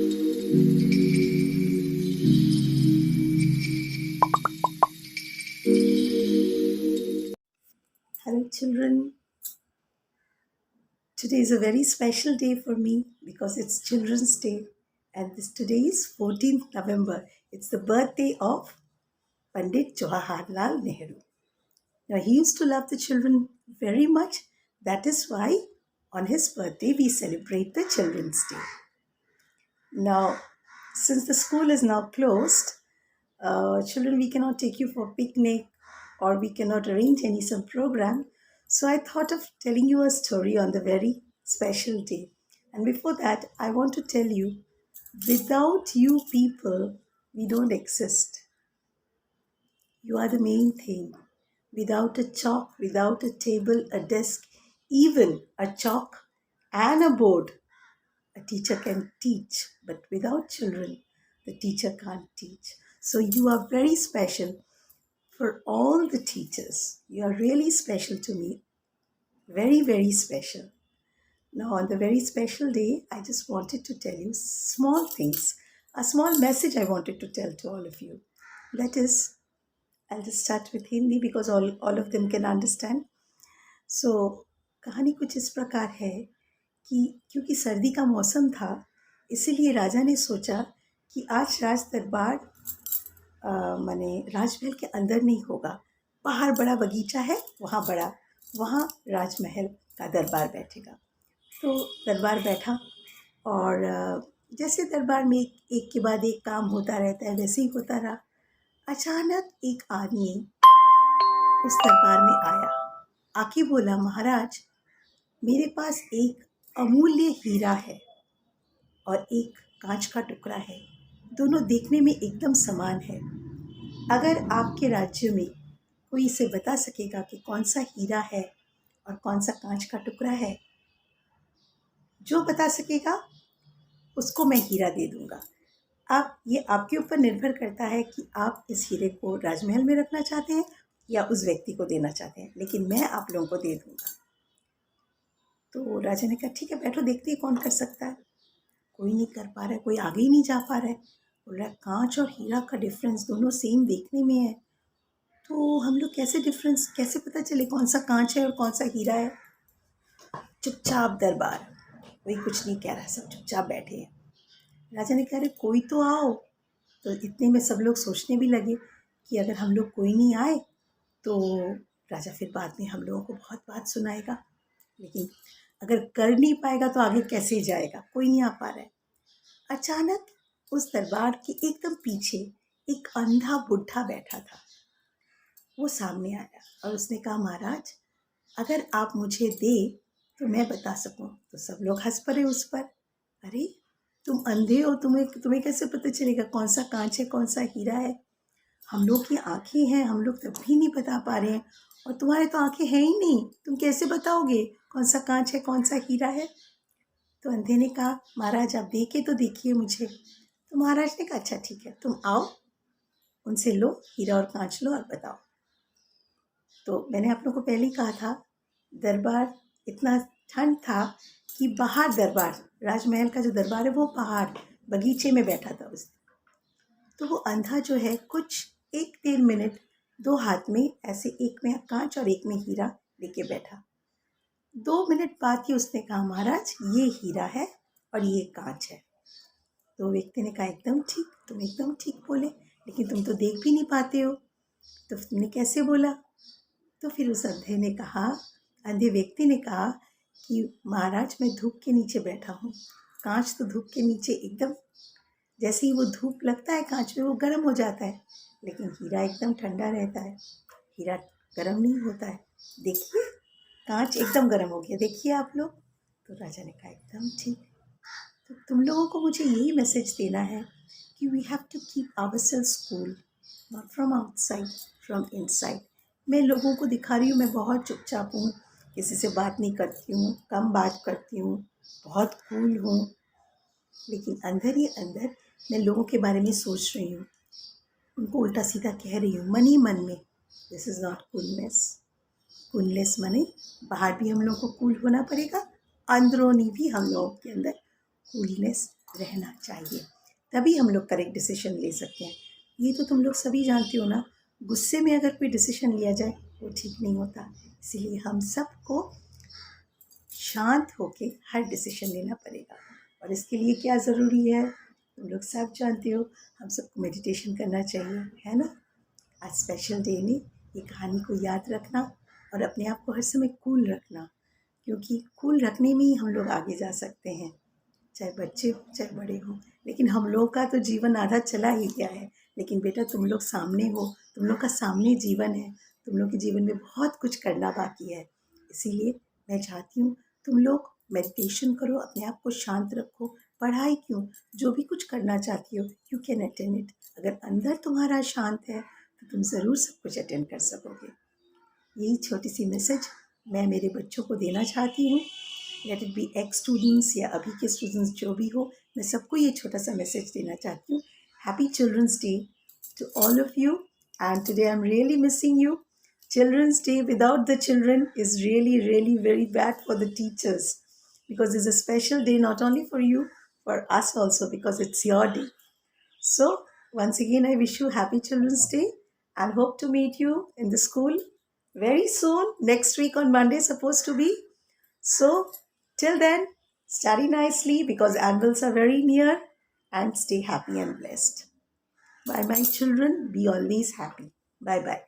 Hello, children. Today is a very special day for me because it's Children's Day, and today is 14th November. It's the birthday of Pandit Jawaharlal Nehru. Now, he used to love the children very much. That is why on his birthday we celebrate the Children's Day. Now, since the school is now closed, children, we cannot take you for picnic or we cannot arrange some program. So I thought of telling you a story on the very special day. And before that, I want to tell you, without you people, we don't exist. You are the main thing. Without a chalk, without a table, a desk, even a chalk and a board, a teacher can teach, but without children, the teacher can't teach. So you are very special. For all the teachers, you are really special to me. Very, very special. Now, on the very special day, I just wanted to tell you small things, a small message I wanted to tell to all of you. That is, I'll just start with Hindi because all of them can understand. So, कहानी कुछ इस प्रकार है कि क्योंकि सर्दी का मौसम था, इसीलिए राजा ने सोचा कि आज राज दरबार माने राजमहल के अंदर नहीं होगा, बाहर बड़ा बगीचा है, वहाँ राजमहल का दरबार बैठेगा। तो दरबार बैठा और जैसे दरबार में एक के बाद एक काम होता रहता है, वैसे ही होता रहा। अचानक एक आदमी उस दरबार में आया, आके बोला, महाराज, मेरे पास एक अमूल्य हीरा है और एक कांच का टुकड़ा है, दोनों देखने में एकदम समान है। अगर आपके राज्य में कोई इसे बता सकेगा कि कौन सा हीरा है और कौन सा कांच का टुकड़ा है, जो बता सकेगा उसको मैं हीरा दे दूंगा। अब ये आपके ऊपर निर्भर करता है कि आप इस हीरे को राजमहल में रखना चाहते हैं या उस व्यक्ति को देना चाहते हैं, लेकिन मैं आप लोगों को दे दूंगा। तो राजा ने कहा, ठीक है, बैठो, देखते हैं कौन कर सकता है। कोई नहीं कर पा रहा है, कोई आगे ही नहीं जा पा रहा है। बोल रहा है, कांच और हीरा का डिफरेंस दोनों सेम देखने में है, तो हम लोग कैसे पता चले कौन सा कांच है और कौन सा हीरा है। चुपचाप दरबार, कोई कुछ नहीं कह रहा, सब चुपचाप बैठे हैं। राजा ने कहा, अरे कोई तो आओ। तो इतने में सब लोग सोचने भी लगे कि अगर हम लोग कोई नहीं आए तो राजा फिर बाद में हम लोगों को बहुत बात सुनाएगा, लेकिन अगर कर नहीं पाएगा तो आगे कैसे जाएगा, कोई नहीं आ पा रहा है। अचानक उस दरबार के एकदम पीछे एक अंधा बुढ़ा बैठा था। वो सामने आया और उसने कहा, महाराज, अगर आप मुझे दे तो मैं बता सकूं। तो सब लोग हंस पड़े उस पर। अरे, तुम अंधे हो, तुम्हें कैसे पता चलेगा कौन सा कांच है कौन सा हीरा है? हम लोग की आंखें हैं, हम लोग तब भी नहीं बता पा रहे हैं, और तुम्हारे तो आंखें हैं ही नहीं, तुम कैसे बताओगे कौन सा कांच है कौन सा हीरा है? तो अंधे ने कहा, महाराज, आप देखे तो देखिए मुझे। तो महाराज ने कहा, अच्छा ठीक है, तुम आओ, उनसे लो, हीरा और कांच लो और बताओ। तो मैंने आप लोगों को पहले ही कहा था, दरबार इतना ठंड था कि बाहर दरबार, राजमहल का जो दरबार है वो बाहर बगीचे में बैठा था उस दिन। तो वो अंधा जो है कुछ 1-1.5 मिनट दो हाथ में ऐसे, एक में कांच और एक में हीरा लेके बैठा। 2 मिनट बाद ही उसने कहा, महाराज, ये हीरा है और ये कांच है। तो व्यक्ति ने कहा, एकदम ठीक, तुम एकदम ठीक बोले, लेकिन तुम तो देख भी नहीं पाते हो, तो तुमने कैसे बोला? तो फिर उस अंधे व्यक्ति ने कहा कि महाराज, मैं धूप के नीचे बैठा हूँ। कांच तो धूप के नीचे एकदम, जैसे ही वो धूप लगता है कांच में, वो गर्म हो जाता है, लेकिन हीरा एकदम ठंडा रहता है, हीरा गर्म नहीं होता है। देखिए, कांच एकदम गर्म हो गया, देखिए आप लोग। तो राजा ने कहा, एकदम ठीक। तो तुम लोगों को मुझे यही मैसेज देना है कि we have to keep ourselves cool, not from outside, from inside. मैं लोगों को दिखा रही हूँ मैं बहुत चुपचाप हूँ, किसी से बात नहीं करती हूँ, कम बात करती हूँ, बहुत कूल हूँ, लेकिन अंदर ही अंदर मैं लोगों के बारे में सोच रही हूँ, उनको उल्टा सीधा कह रही हूँ मन ही मन में। This is not coolness. Coolness माने बाहर भी हम लोगों को कूल होना पड़ेगा, अंदरूनी भी हम लोगों के अंदर कूलनेस रहना चाहिए, तभी हम लोग करेक्ट डिसीजन ले सकते हैं। ये तो तुम लोग सभी जानते हो ना, गुस्से में अगर कोई डिसीजन लिया जाए वो ठीक नहीं होता। इसीलिए हम सबको शांत होके हर डिसीजन लेना पड़ेगा। और इसके लिए क्या ज़रूरी है, तुम लोग सब जानते हो, हम सबको मेडिटेशन करना चाहिए, है ना। आज स्पेशल डे में ये कहानी को याद रखना और अपने आप को हर समय कूल रखना, क्योंकि कूल रखने में ही हम लोग आगे जा सकते हैं, चाहे बच्चे हो चाहे बड़े हो। लेकिन हम लोग का तो जीवन आधा चला ही गया है, लेकिन बेटा तुम लोग सामने हो, तुम लोग का सामने जीवन है, तुम लोग के जीवन में बहुत कुछ करना बाकी है। इसीलिए मैं चाहती हूँ तुम लोग मेडिटेशन करो, अपने आप को शांत रखो। पढ़ाई क्यों, जो भी कुछ करना चाहती हो यू कैन अटेंड इट। अगर अंदर तुम्हारा शांत है तो तुम ज़रूर सब कुछ अटेंड कर सकोगे। यही छोटी सी मैसेज मैं मेरे बच्चों को देना चाहती हूँ। Let it be x students या अभी के स्टूडेंट्स जो भी हो, मैं सबको ये छोटा सा मैसेज देना चाहती हूँ। Happy children's day to all of you, and today I am really missing you. Children's Day without the children is really, really very bad for the teachers, because it's a special day not only for you, for us also, because it's your day. So, once again, I wish you happy Children's Day and hope to meet you in the school very soon. Next week on Monday, supposed to be. So, till then, study nicely because annuals are very near, and stay happy and blessed. Bye bye, children. Be always happy. Bye bye.